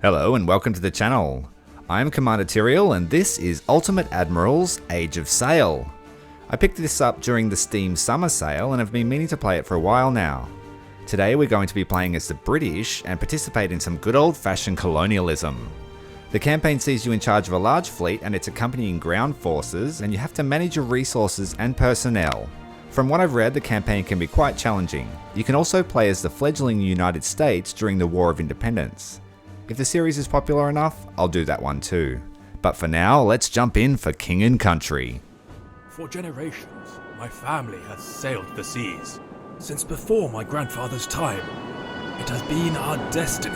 Hello and welcome to the channel. I am Commander Tyrael and this is Ultimate Admiral's Age of Sail. I picked this up during the Steam Summer Sale and have been meaning to play it for a while now. Today we're going to be playing as the British and participate in some good old-fashioned colonialism. The campaign sees you in charge of a large fleet and its accompanying ground forces, and you have to manage your resources and personnel. From what I've read, the campaign can be quite challenging. You can also play as the fledgling United States during the War of Independence. If the series is popular enough, I'll do that one too. But for now, let's jump in for King and Country. For generations, my family has sailed the seas. Since before my grandfather's time, it has been our destiny.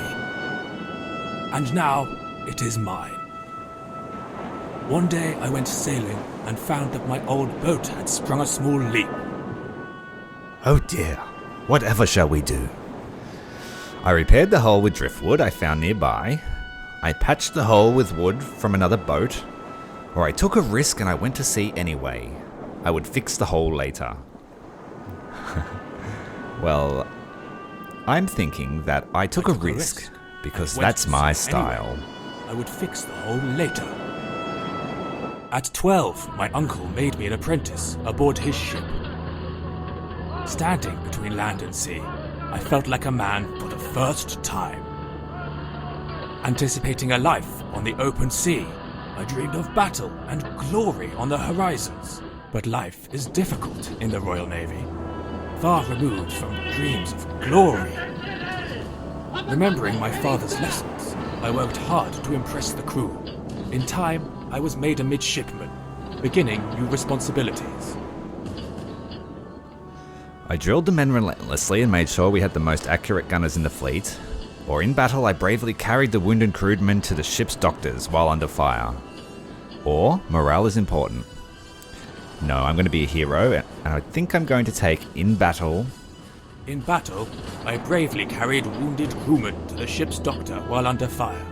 And now, it is mine. One day I went sailing and found that my old boat had sprung a small leak. Oh dear, whatever shall we do? I repaired the hull with driftwood I found nearby. I patched the hole with wood from another boat. Or I took a risk and I went to sea anyway. I would fix the hole later. Well, I'm thinking that I took a risk because that's my style. Anyway, I would fix the hole later. At 12, my uncle made me an apprentice aboard his ship. Standing between land and sea, I felt like a man for the first time. Anticipating a life on the open sea, I dreamed of battle and glory on the horizons. But life is difficult in the Royal Navy, far removed from dreams of glory. Remembering my father's lessons, I worked hard to impress the crew. In time, I was made a midshipman, beginning new responsibilities. I drilled the men relentlessly and made sure we had the most accurate gunners in the fleet. Or in battle, I bravely carried the wounded crewmen to the ship's doctors while under fire. Or, morale is important. No, I'm going to be a hero, and I think I'm going to take in battle. In battle, I bravely carried wounded crewmen to the ship's doctor while under fire.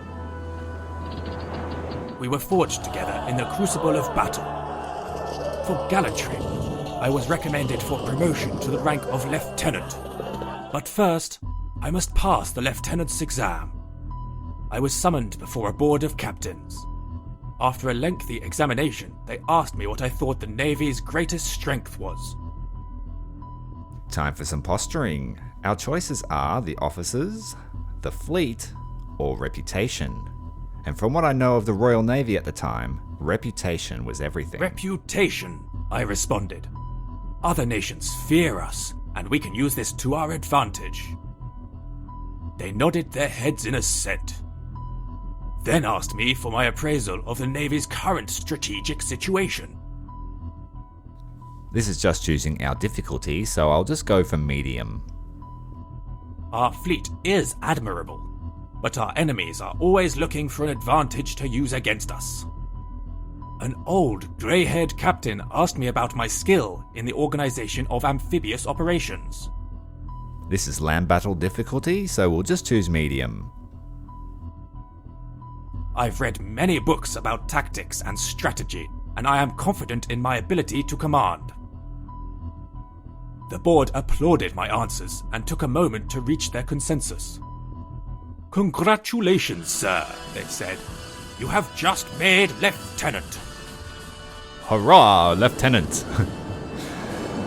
We were forged together in the crucible of battle. For gallantry, I was recommended for promotion to the rank of lieutenant. But first, I must pass the lieutenant's exam. I was summoned before a board of captains. After a lengthy examination, they asked me what I thought the Navy's greatest strength was. Time for some posturing. Our choices are the officers, the fleet, or reputation. And from what I know of the Royal Navy at the time, reputation was everything. Reputation, I responded. Other nations fear us, and we can use this to our advantage. They nodded their heads in assent, then asked me for my appraisal of the Navy's current strategic situation. This is just choosing our difficulty, so I'll just go for medium. Our fleet is admirable, but our enemies are always looking for an advantage to use against us. An old, grey-haired captain asked me about my skill in the organization of amphibious operations. This is land battle difficulty, so we'll just choose medium. I've read many books about tactics and strategy, and I am confident in my ability to command. The board applauded my answers and took a moment to reach their consensus. "Congratulations, sir," they said. "You have just made lieutenant." Hurrah, Lieutenant!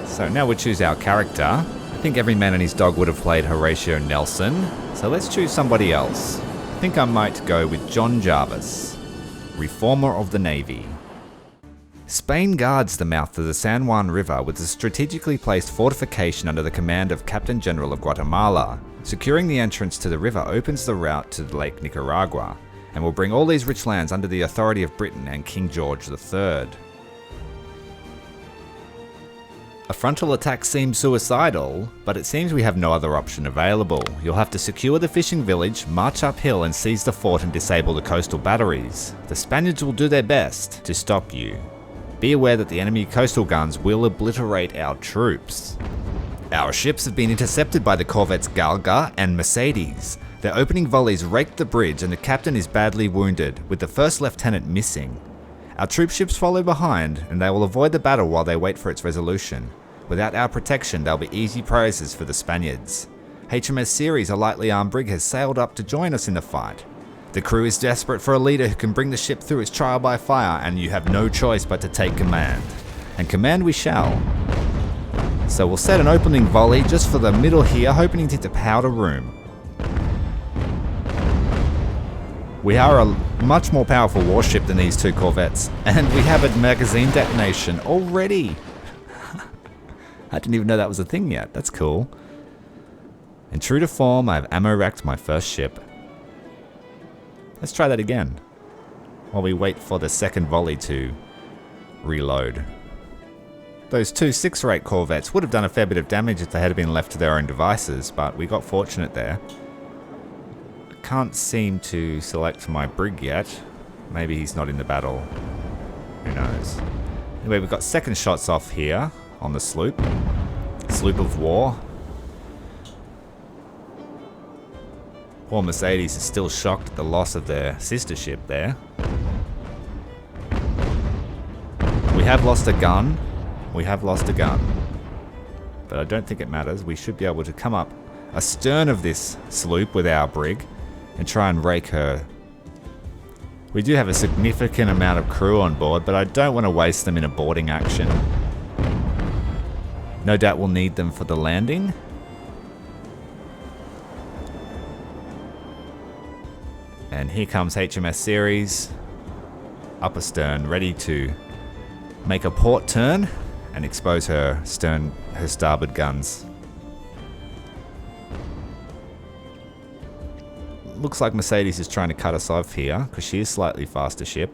So now we'll choose our character. I think every man and his dog would have played Horatio Nelson, so let's choose somebody else. I think I might go with John Jervis, reformer of the Navy. Spain guards the mouth of the San Juan River with a strategically placed fortification under the command of Captain General of Guatemala. Securing the entrance to the river opens the route to Lake Nicaragua, and will bring all these rich lands under the authority of Britain and King George III. A frontal attack seems suicidal, but it seems we have no other option available. You'll have to secure the fishing village, march uphill and seize the fort and disable the coastal batteries. The Spaniards will do their best to stop you. Be aware that the enemy coastal guns will obliterate our troops. Our ships have been intercepted by the corvettes Galga and Mercedes. Their opening volleys raked the bridge and the captain is badly wounded, with the first lieutenant missing. Our troop ships follow behind, and they will avoid the battle while they wait for its resolution. Without our protection, they'll be easy prizes for the Spaniards. HMS Ceres, a lightly armed brig, has sailed up to join us in the fight. The crew is desperate for a leader who can bring the ship through its trial by fire, and you have no choice but to take command. And command we shall. So we'll set an opening volley just for the middle here, hoping to hit the powder room. We are a much more powerful warship than these two corvettes, and we have a magazine detonation already. I didn't even know that was a thing yet. That's cool. And true to form, I've ammo racked my first ship. Let's try that again, while we wait for the second volley to reload. Those two 6-rate corvettes would have done a fair bit of damage if they had been left to their own devices, but we got fortunate there. I can't seem to select my brig yet. Maybe he's not in the battle. Who knows? Anyway, we've got second shots off here on the sloop. Sloop of war. Poor Mercedes is still shocked at the loss of their sister ship there. We have lost a gun. We have lost a gun. But I don't think it matters. We should be able to come up astern of this sloop with our brig and try and rake her. We do have a significant amount of crew on board, but I don't want to waste them in a boarding action. No doubt we'll need them for the landing. And here comes HMS Ceres up astern, ready to make a port turn and expose her starboard guns. Looks like Mercedes is trying to cut us off here because she is slightly faster ship.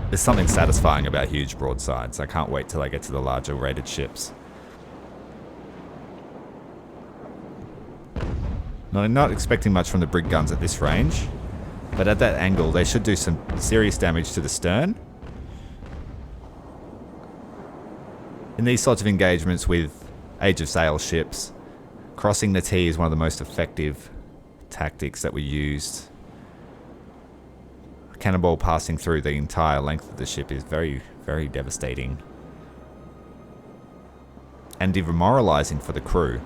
There's something satisfying about huge broadsides. I can't wait till I get to the larger rated ships. Now, I'm not expecting much from the brig guns at this range, but at that angle they should do some serious damage to the stern. In these sorts of engagements with Age of Sail ships, crossing the T is one of the most effective tactics that we used. A cannonball passing through the entire length of the ship is very, very devastating. And demoralizing for the crew.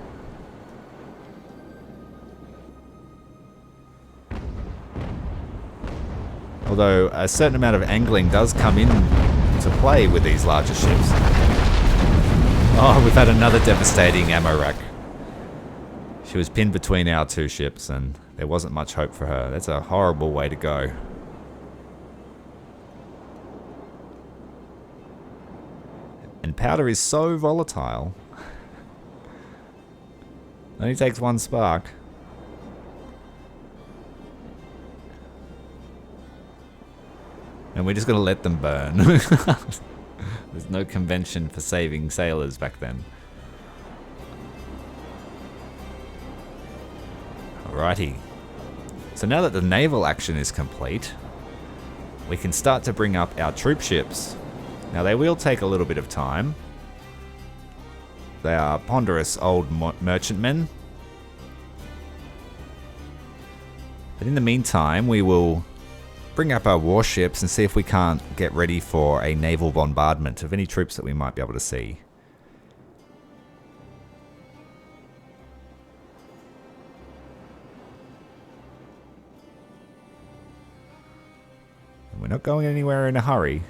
Although a certain amount of angling does come into play with these larger ships. Oh, we've had another devastating ammo rack. She was pinned between our two ships and there wasn't much hope for her. That's a horrible way to go. And powder is so volatile. It only takes one spark. And we're just going to let them burn. There's no convention for saving sailors back then. Alrighty. So now that the naval action is complete, we can start to bring up our troop ships. Now they will take a little bit of time. They are ponderous old merchantmen. But in the meantime, we will bring up our warships and see if we can't get ready for a naval bombardment of any troops that we might be able to see. We're not going anywhere in a hurry.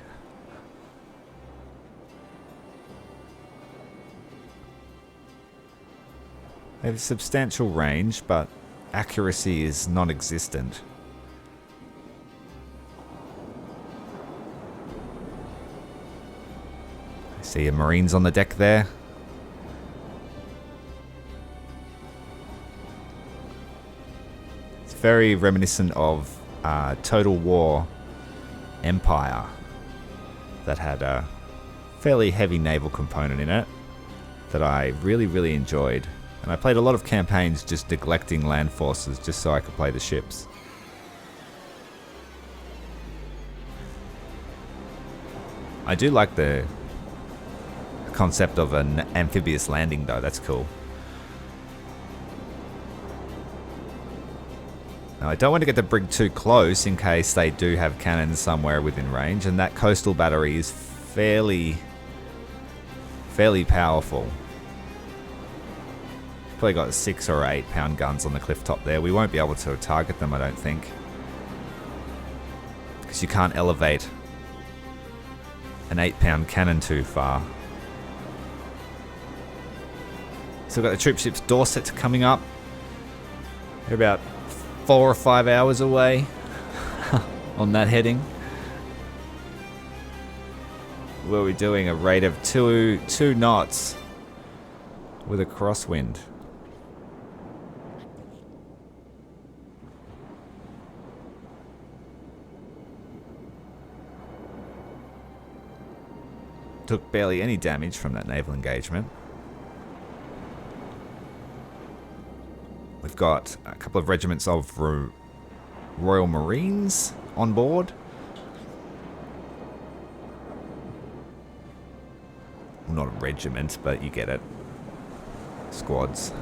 They have substantial range, but accuracy is non-existent. I see a Marines on the deck there. It's very reminiscent of Total War Empire that had a fairly heavy naval component in it that I really, really enjoyed. And I played a lot of campaigns just neglecting land forces just so I could play the ships. I do like the concept of an amphibious landing though, that's cool. Now I don't want to get the brig too close in case they do have cannons somewhere within range, and that coastal battery is fairly powerful. Probably got 6 or 8 pound guns on the cliff top there. We won't be able to target them, I don't think. Because you can't elevate an 8-pound cannon too far. So we've got the troop ships Dorset coming up. They're about 4 or 5 hours away on that heading. What are we doing? A rate of 2 knots with a crosswind. Took barely any damage from that naval engagement. We've got a couple of regiments of Royal Marines on board. Well, not a regiment, but you get it. Squads.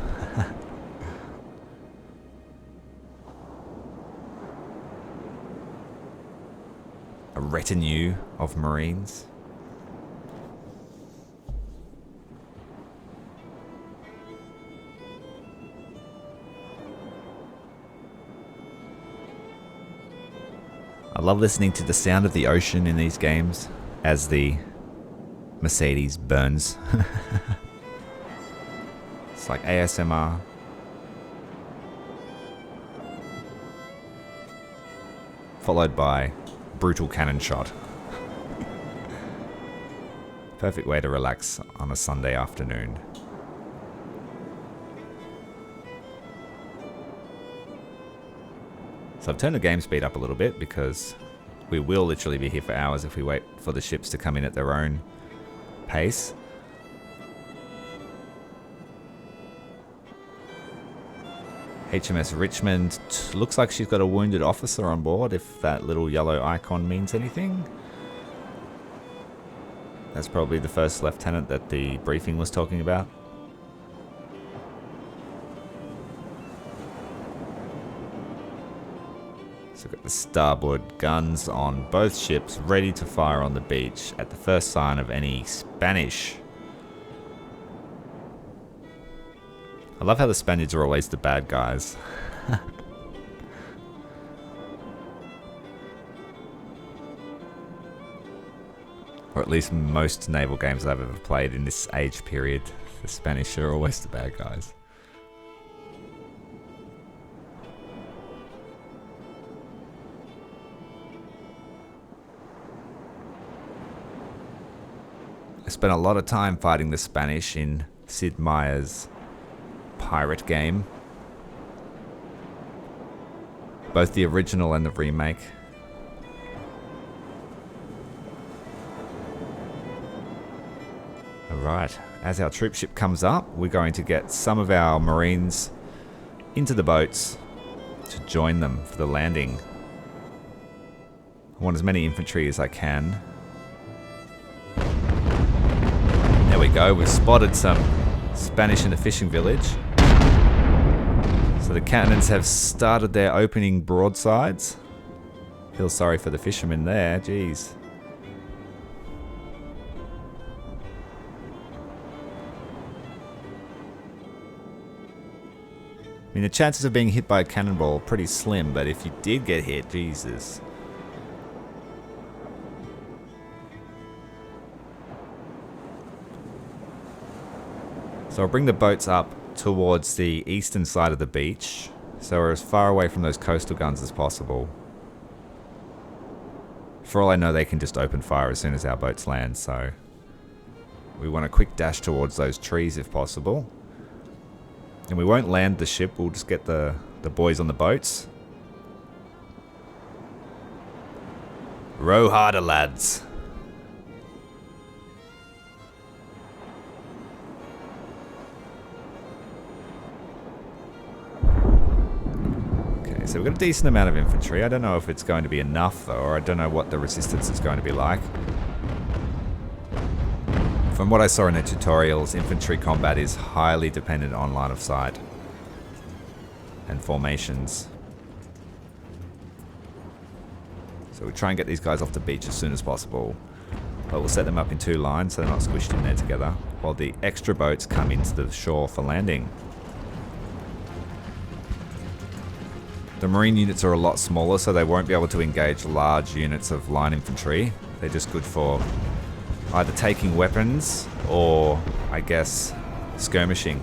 A retinue of Marines. I love listening to the sound of the ocean in these games as the Mercedes burns. It's like ASMR. Followed by brutal cannon shot. Perfect way to relax on a Sunday afternoon. So I've turned the game speed up a little bit because we will literally be here for hours if we wait for the ships to come in at their own pace. HMS Richmond looks like she's got a wounded officer on board, if that little yellow icon means anything. That's probably the first lieutenant that the briefing was talking about. So we've got the starboard guns on both ships ready to fire on the beach at the first sign of any Spanish. I love how the Spaniards are always the bad guys. Or at least most naval games I've ever played in this age period, the Spanish are always the bad guys. I spent a lot of time fighting the Spanish in Sid Meier's pirate game. Both the original and the remake. Alright, as our troopship comes up, we're going to get some of our Marines into the boats to join them for the landing. I want as many infantry as I can. There we go, we've spotted some Spanish in the fishing village. So the cannons have started their opening broadsides. Feel sorry for the fishermen there, jeez. I mean, the chances of being hit by a cannonball are pretty slim, but if you did get hit, Jesus. So I'll bring the boats up towards the eastern side of the beach, so we're as far away from those coastal guns as possible. For all I know, they can just open fire as soon as our boats land, so we want a quick dash towards those trees if possible. And we won't land the ship, we'll just get the boys on the boats. Row harder, lads. Okay, so we've got a decent amount of infantry. I don't know if it's going to be enough though, or I don't know what the resistance is going to be like. From what I saw in the tutorials, infantry combat is highly dependent on line of sight and formations. So we try and get these guys off the beach as soon as possible. But we'll set them up in 2 lines so they're not squished in there together, while the extra boats come into the shore for landing. The marine units are a lot smaller, so they won't be able to engage large units of line infantry. They're just good for either taking weapons or, I guess, skirmishing.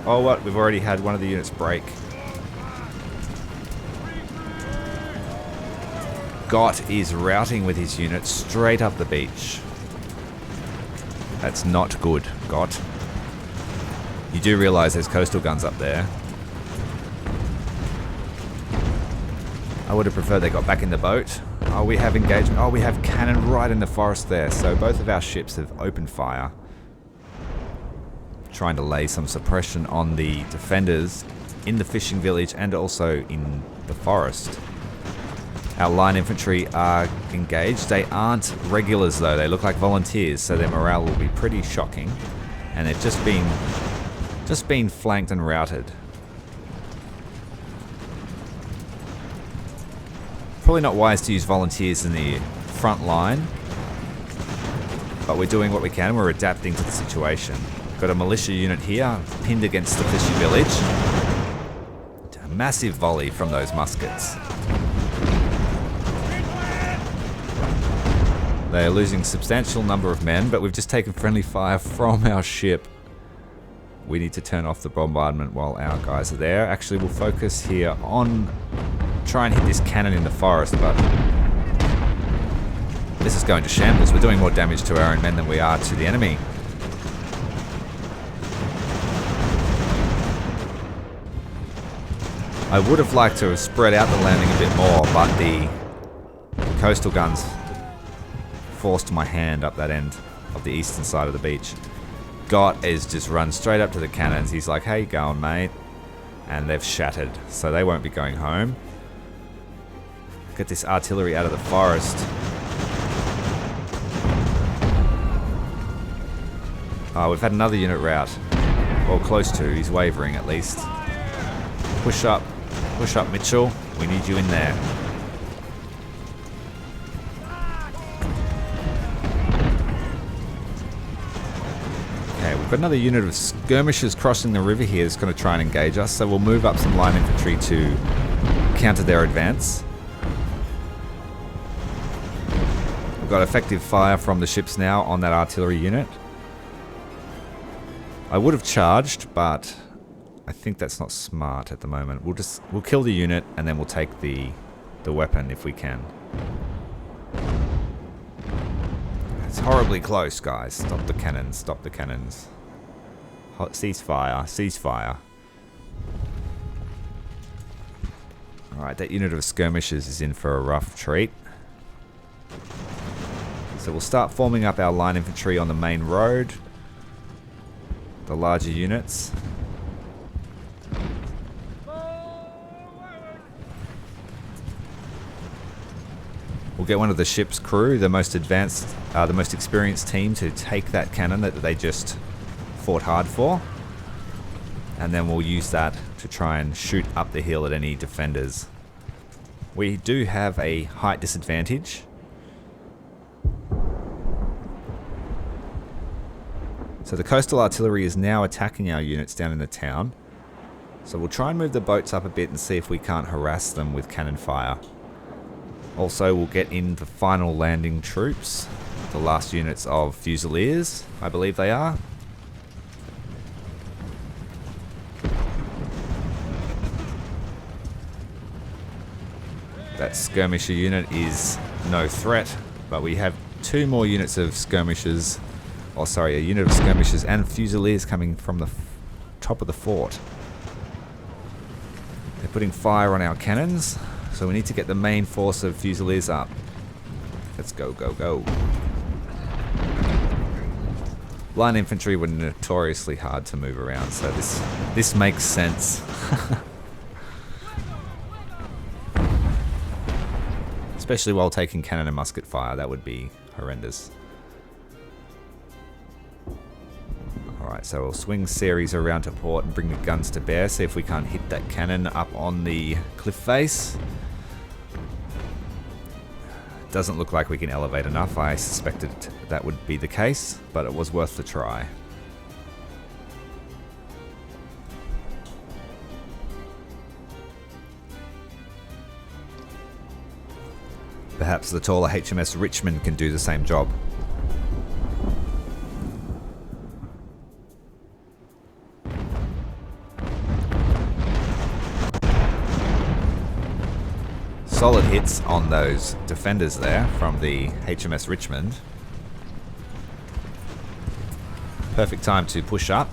Oh, what? We've already had one of the units break. Gott is routing with his units straight up the beach. That's not good, Gott. You do realise there's coastal guns up there. I would have preferred they got back in the boat. Oh, we have engagement. Oh, we have cannon right in the forest there. So both of our ships have opened fire, trying to lay some suppression on the defenders in the fishing village and also in the forest. Our line infantry are engaged. They aren't regulars though. They look like volunteers, so their morale will be pretty shocking. And they've just been flanked and routed. Probably not wise to use volunteers in the front line, but we're doing what we can. We're adapting to the situation. Got a militia unit here, pinned against the fishing village. A massive volley from those muskets. They are losing a substantial number of men, but we've just taken friendly fire from our ship. We need to turn off the bombardment while our guys are there. Actually, we'll focus here on try and hit this cannon in the forest, but this is going to shambles. We're doing more damage to our own men than we are to the enemy. I would have liked to have spread out the landing a bit more, but the coastal guns forced my hand up that end of the eastern side of the beach. Gott is just run straight up to the cannons. He's like, "How you going, mate?" And they've shattered, so they won't be going home. Get this artillery out of the forest. Oh, we've had another unit rout. Or close to. He's wavering at least. Push up, Mitchell. We need you in there. Okay, we've got another unit of skirmishers crossing the river here that's going to try and engage us, so we'll move up some line infantry to counter their advance. We've got effective fire from the ships now on that artillery unit. I would have charged, but I think that's not smart at the moment. We'll kill the unit and then we'll take the weapon if we can. It's horribly close, guys. Stop the cannons, stop the cannons. Ceasefire, ceasefire. Alright, that unit of skirmishers is in for a rough treat. So we'll start forming up our line infantry on the main road. The larger units. We'll get one of the ship's crew, the most advanced, the most experienced team, to take that cannon that they just fought hard for. And then we'll use that to try and shoot up the hill at any defenders. We do have a height disadvantage. So the coastal artillery is now attacking our units down in the town. So we'll try and move the boats up a bit and see if we can't harass them with cannon fire. Also, we'll get in the final landing troops, the last units of Fusiliers, I believe they are. That skirmisher unit is no threat, but we have two more units of skirmishers. Oh, sorry, a unit of skirmishers and Fusiliers coming from the top of the fort. They're putting fire on our cannons, so we need to get the main force of Fusiliers up. Let's go, go, go. Line infantry were notoriously hard to move around, so this makes sense. Especially while taking cannon and musket fire, that would be horrendous. Alright, so we'll swing series around to port and bring the guns to bear, see if we can't hit that cannon up on the cliff face. Doesn't look like we can elevate enough. I suspected that would be the case, but it was worth the try. Perhaps the taller HMS Richmond can do the same job. Solid hits on those defenders there from the HMS Richmond. Perfect time to push up.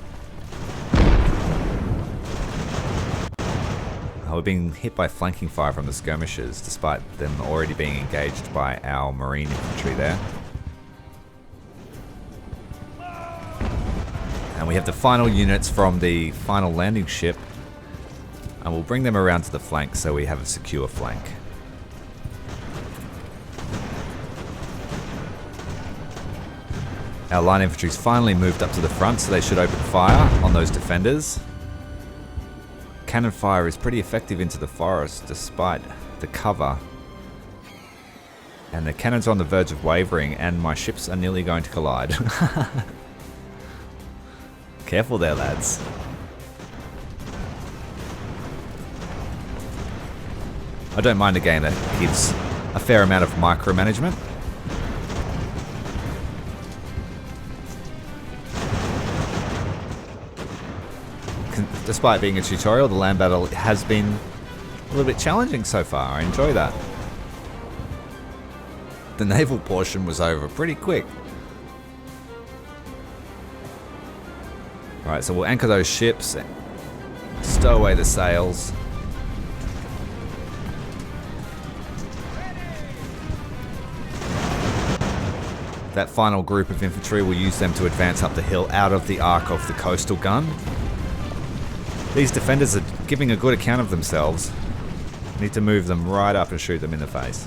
We're being hit by flanking fire from the skirmishers, despite them already being engaged by our marine infantry there. And we have the final units from the final landing ship, and we'll bring them around to the flank so we have a secure flank. Our line infantry's finally moved up to the front, so they should open fire on those defenders. Cannon fire is pretty effective into the forest despite the cover. And the cannons are on the verge of wavering and my ships are nearly going to collide. Careful there, lads. I don't mind a game that gives a fair amount of micromanagement. Despite being a tutorial, the land battle has been a little bit challenging so far. I enjoy that. The naval portion was over pretty quick. Alright, so we'll anchor those ships, stow away the sails. That final group of infantry, will use them to advance up the hill out of the arc of the coastal gun. These defenders are giving a good account of themselves. Need to move them right up and shoot them in the face.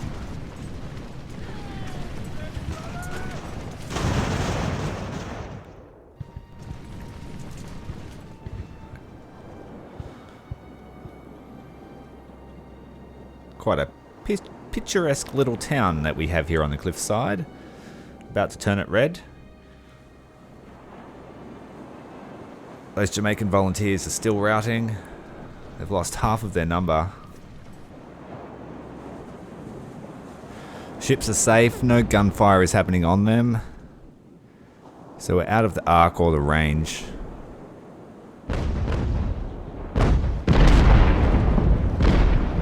Quite a picturesque little town that we have here on the cliffside. About to turn it red. Those Jamaican volunteers are still routing. They've lost half of their number. Ships are safe, no gunfire is happening on them. So we're out of the arc or the range.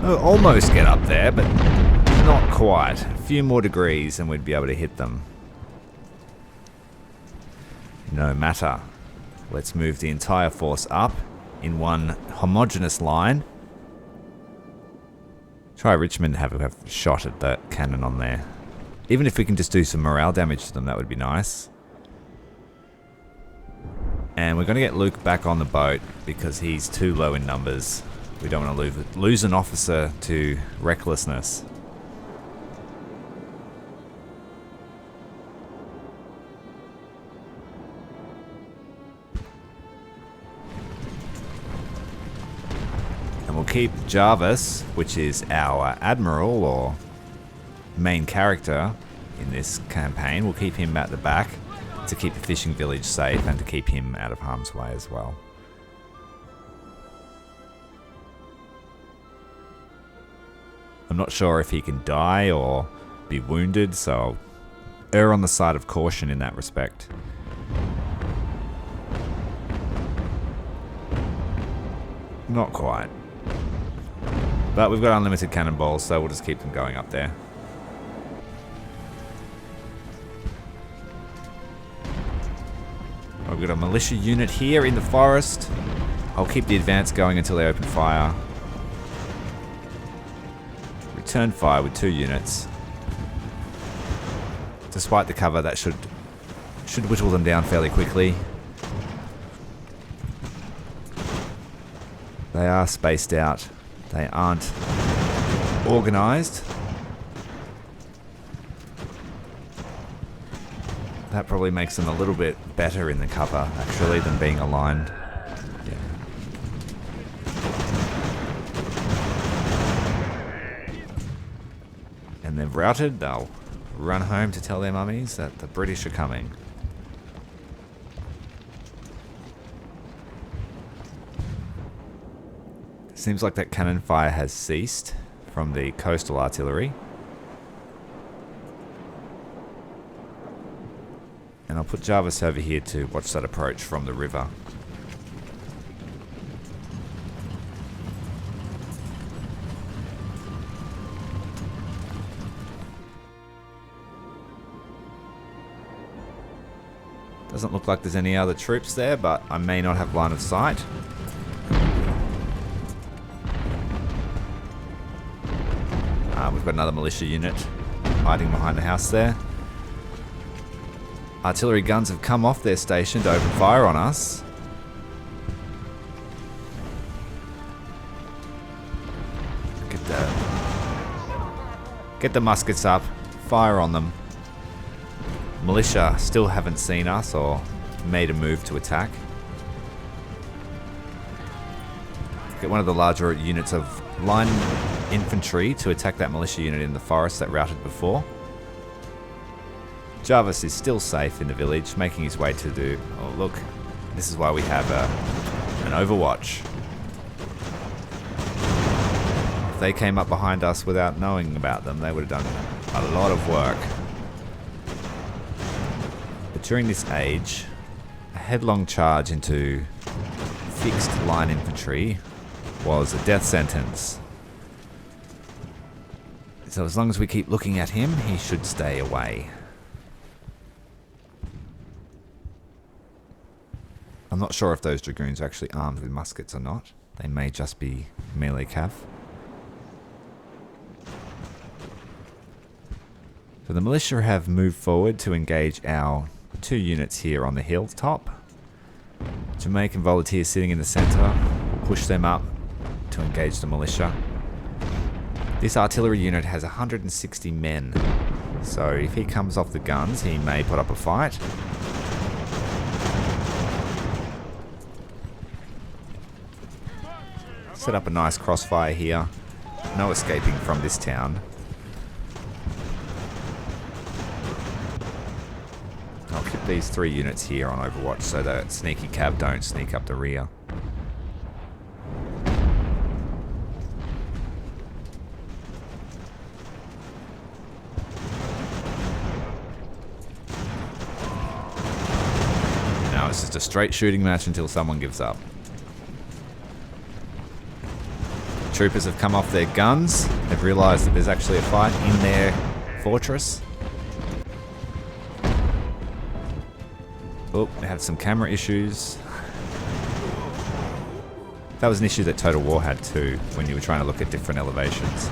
We'll almost get up there, but not quite. A few more degrees and we'd be able to hit them. No matter. Let's move the entire force up in one homogeneous line. Try Richmond have a shot at that cannon on there. Even if we can just do some morale damage to them, that would be nice. And we're going to get Luke back on the boat because he's too low in numbers. We don't want to lose an officer to recklessness. We'll keep Jervis, which is our admiral or main character in this campaign. We'll keep him at the back to keep the fishing village safe and to keep him out of harm's way as well. I'm not sure if he can die or be wounded, so I'll err on the side of caution in that respect. Not quite. But we've got unlimited cannonballs, so we'll just keep them going up there. We've got a militia unit here in the forest. I'll keep the advance going until they open fire. Return fire with 2 units. Despite the cover, that should whittle them down fairly quickly. They are spaced out. They aren't organised. That probably makes them a little bit better in the cover, actually, than being aligned. Yeah. And they've routed. They'll run home to tell their mummies that the British are coming. Seems like that cannon fire has ceased from the coastal artillery. I'll put Jarvis over here to watch that approach from the river. Doesn't look like there's any other troops there, but I may not have line of sight. We've got another militia unit hiding behind the house there. Artillery guns have come off their station to open fire on us. Get the muskets up, fire on them. Militia still haven't seen us or made a move to attack. Get one of the larger units of line infantry to attack that militia unit in the forest that routed before. Jarvis is still safe in the village, making his way to do... Oh look, this is why we have an overwatch. If they came up behind us without knowing about them, they would have done a lot of work. But during this age, a headlong charge into fixed line infantry was a death sentence. So as long as we keep looking at him, he should stay away. I'm not sure if those dragoons are actually armed with muskets or not. They may just be melee cav. So the militia have moved forward to engage our 2 units here on the hilltop. Jamaican volunteers sitting in the centre. We'll push them up to engage the militia. This artillery unit has 160 men, so if he comes off the guns, he may put up a fight. Set up a nice crossfire here. No escaping from this town. I'll keep these 3 units here on overwatch so that sneaky cav don't sneak up the rear. It's just a straight shooting match until someone gives up. Troopers have come off their guns. They've realised that there's actually a fight in their fortress. Oh, they had some camera issues. That was an issue that Total War had too, when you were trying to look at different elevations.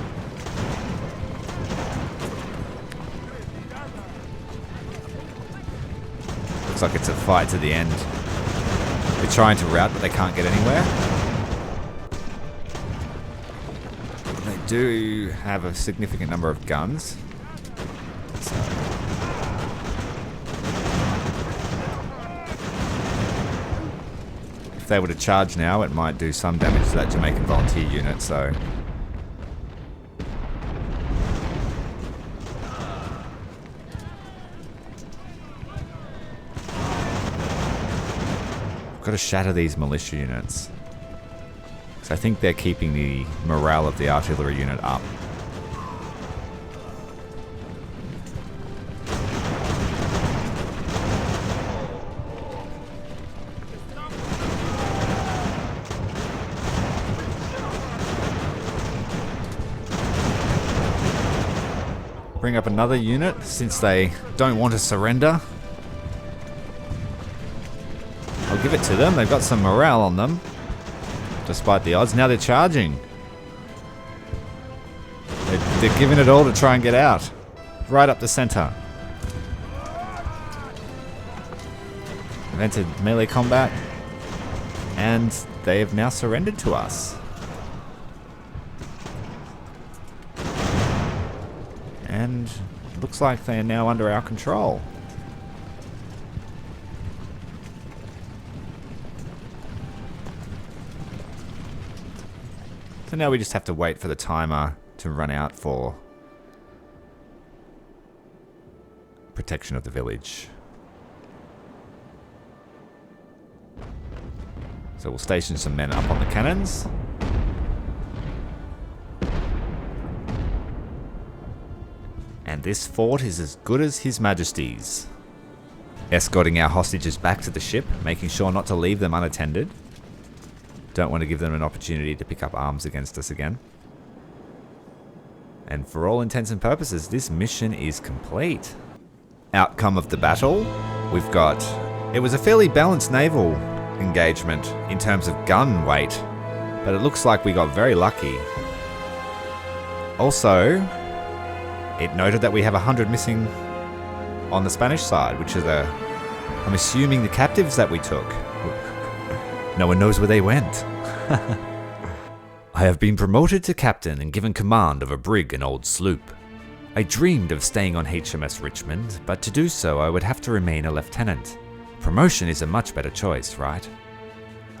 Looks like it's a fight to the end. They're trying to rout, but they can't get anywhere. They do have a significant number of guns. So. If they were to charge now, it might do some damage to that Jamaican volunteer unit, so... Got to shatter these militia units. So I think they're keeping the morale of the artillery unit up. Bring up another unit since they don't want to surrender. I'll give it to them. They've got some morale on them, despite the odds. Now they're charging. They're giving it all to try and get out. Right up the centre. They've entered melee combat, and they have now surrendered to us. And it looks like they are now under our control. So now we just have to wait for the timer to run out for protection of the village. So we'll station some men up on the cannons. And this fort is as good as His Majesty's. Escorting our hostages back to the ship, making sure not to leave them unattended. Don't want to give them an opportunity to pick up arms against us again. And for all intents and purposes, this mission is complete. Outcome of the battle, we've got... It was a fairly balanced naval engagement in terms of gun weight, but it looks like we got very lucky. Also, it noted that we have 100 missing on the Spanish side, which is I'm assuming the captives that we took. No one knows where they went. I have been promoted to captain and given command of a brig and old sloop. I dreamed of staying on HMS Richmond, but to do so I would have to remain a lieutenant. Promotion is a much better choice, right?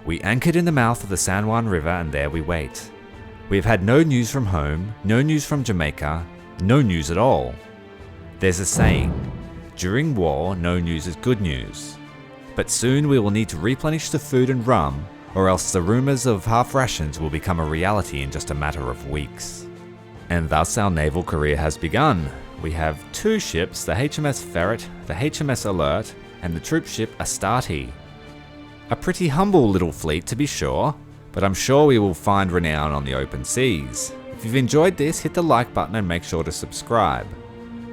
We anchored in the mouth of the San Juan River and there we wait. We have had no news from home, no news from Jamaica, no news at all. There's a saying, during war, no news is good news. But soon we will need to replenish the food and rum, or else the rumours of half rations will become a reality in just a matter of weeks. And thus our naval career has begun. We have 2 ships, the HMS Ferret, the HMS Alert, and the troop ship Astarte. A pretty humble little fleet to be sure, but I'm sure we will find renown on the open seas. If you've enjoyed this, hit the like button and make sure to subscribe.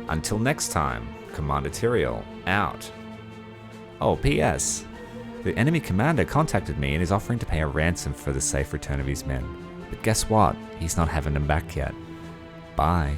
Until next time, Commander Tyrael, out. Oh, P.S. The enemy commander contacted me and is offering to pay a ransom for the safe return of his men. But guess what? He's not having them back yet. Bye.